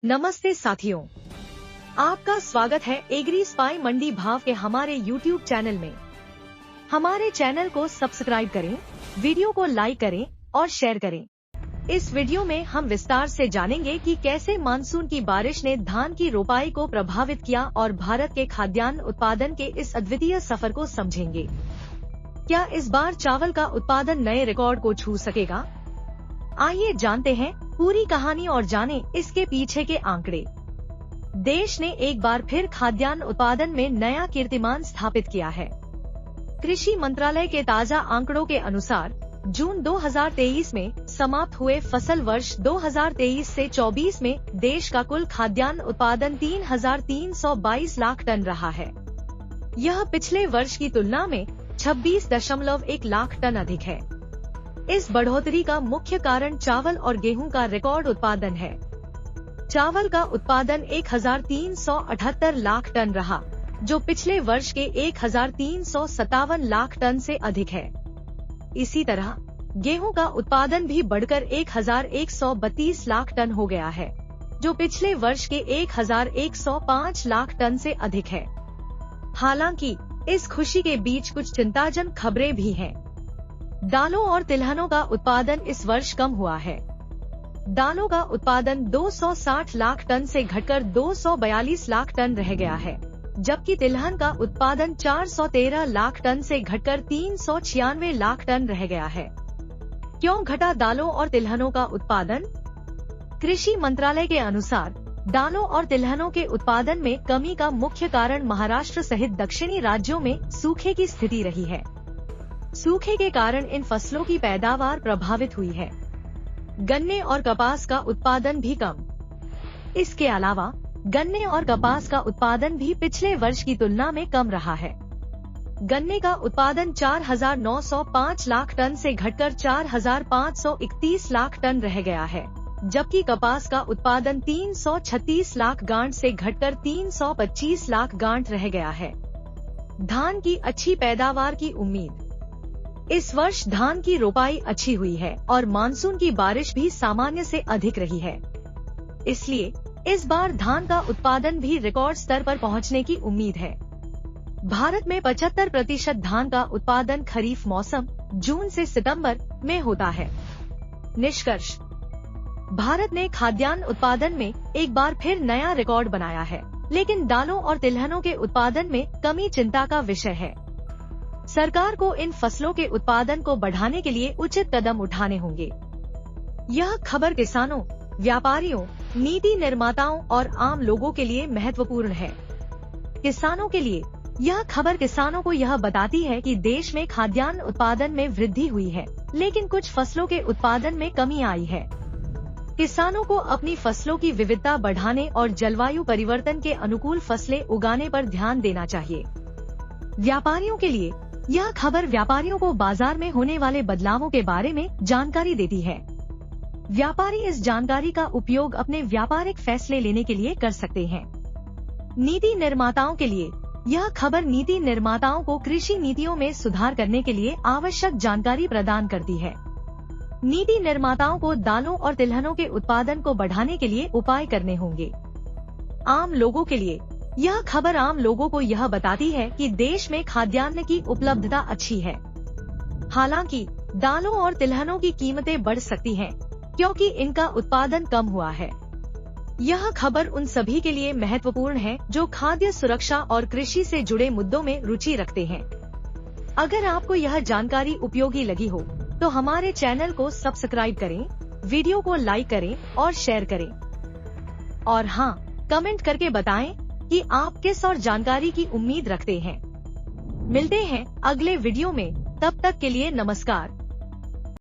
नमस्ते साथियों, आपका स्वागत है एग्री स्पाई मंडी भाव के हमारे YouTube चैनल में। हमारे चैनल को सब्सक्राइब करें, वीडियो को लाइक करें और शेयर करें। इस वीडियो में हम विस्तार से जानेंगे कि कैसे मानसून की बारिश ने धान की रोपाई को प्रभावित किया और भारत के खाद्यान्न उत्पादन के इस अद्वितीय सफर को समझेंगे। क्या इस बार चावल का उत्पादन नए रिकॉर्ड को छू सकेगा? आइए जानते हैं पूरी कहानी और जानें इसके पीछे के आंकड़े। देश ने एक बार फिर खाद्यान्न उत्पादन में नया कीर्तिमान स्थापित किया है। कृषि मंत्रालय के ताजा आंकड़ों के अनुसार जून 2023 में समाप्त हुए फसल वर्ष 2023 से 24 में देश का कुल खाद्यान्न उत्पादन 3,322 लाख टन रहा है। यह पिछले वर्ष की तुलना में 26.1 लाख टन अधिक है। इस बढ़ोतरी का मुख्य कारण चावल और गेहूं का रिकॉर्ड उत्पादन है। चावल का उत्पादन 1,378 लाख टन रहा, जो पिछले वर्ष के 1,357 लाख टन से अधिक है। इसी तरह गेहूं का उत्पादन भी बढ़कर 1,132 लाख टन हो गया है, जो पिछले वर्ष के 1,105 लाख टन से अधिक है। हालांकि इस खुशी के बीच कुछ चिंताजनक खबरें भी हैं। दालों और तिलहनों का उत्पादन इस वर्ष कम हुआ है। दालों का उत्पादन 260 लाख टन से घटकर 242 लाख टन रह गया है, जबकि तिलहन का उत्पादन 413 लाख टन से घटकर 396 लाख टन रह गया है। क्यों घटा दालों और तिलहनों का उत्पादन? कृषि मंत्रालय के अनुसार दालों और तिलहनों के उत्पादन में कमी का मुख्य कारण महाराष्ट्र सहित दक्षिणी राज्यों में सूखे की स्थिति रही है। सूखे के कारण इन फसलों की पैदावार प्रभावित हुई है। गन्ने और कपास का उत्पादन भी कम। इसके अलावा गन्ने और कपास का उत्पादन भी पिछले वर्ष की तुलना में कम रहा है। गन्ने का उत्पादन 4,905 लाख टन से घटकर 4,531 लाख टन रह गया है, जबकि कपास का उत्पादन 336 लाख गांठ से घटकर 325 लाख गांठ रह गया है। धान की अच्छी पैदावार की उम्मीद। इस वर्ष धान की रोपाई अच्छी हुई है और मानसून की बारिश भी सामान्य से अधिक रही है। इसलिए इस बार धान का उत्पादन भी रिकॉर्ड स्तर पर पहुंचने की उम्मीद है। भारत में 75% धान का उत्पादन खरीफ मौसम जून से सितंबर में होता है। निष्कर्ष: भारत ने खाद्यान्न उत्पादन में एक बार फिर नया रिकॉर्ड बनाया है, लेकिन दालों और तिलहनों के उत्पादन में कमी चिंता का विषय है। सरकार को इन फसलों के उत्पादन को बढ़ाने के लिए उचित कदम उठाने होंगे। यह खबर किसानों, व्यापारियों, नीति निर्माताओं और आम लोगों के लिए महत्वपूर्ण है। किसानों के लिए यह खबर किसानों को यह बताती है कि देश में खाद्यान्न उत्पादन में वृद्धि हुई है, लेकिन कुछ फसलों के उत्पादन में कमी आई है। किसानों को अपनी फसलों की विविधता बढ़ाने और जलवायु परिवर्तन के अनुकूल फसलें उगाने पर ध्यान देना चाहिए। व्यापारियों के लिए यह खबर व्यापारियों को बाजार में होने वाले बदलावों के बारे में जानकारी देती है। व्यापारी इस जानकारी का उपयोग अपने व्यापारिक फैसले लेने के लिए कर सकते हैं। नीति निर्माताओं के लिए यह खबर नीति निर्माताओं को कृषि नीतियों में सुधार करने के लिए आवश्यक जानकारी प्रदान करती है। नीति निर्माताओं को दालों और तिलहनों के उत्पादन को बढ़ाने के लिए उपाय करने होंगे। आम लोगों के लिए यह खबर आम लोगों को यह बताती है कि देश में खाद्यान्न की उपलब्धता अच्छी है। हालांकि दालों और तिलहनों की कीमतें बढ़ सकती हैं, क्योंकि इनका उत्पादन कम हुआ है। यह खबर उन सभी के लिए महत्वपूर्ण है जो खाद्य सुरक्षा और कृषि से जुड़े मुद्दों में रुचि रखते हैं। अगर आपको यह जानकारी उपयोगी लगी हो तो हमारे चैनल को सब्सक्राइब करें, वीडियो को लाइक करें और शेयर करें। और हाँ, कमेंट करके बताएं कि आप किस और जानकारी की उम्मीद रखते हैं। मिलते हैं अगले वीडियो में, तब तक के लिए नमस्कार।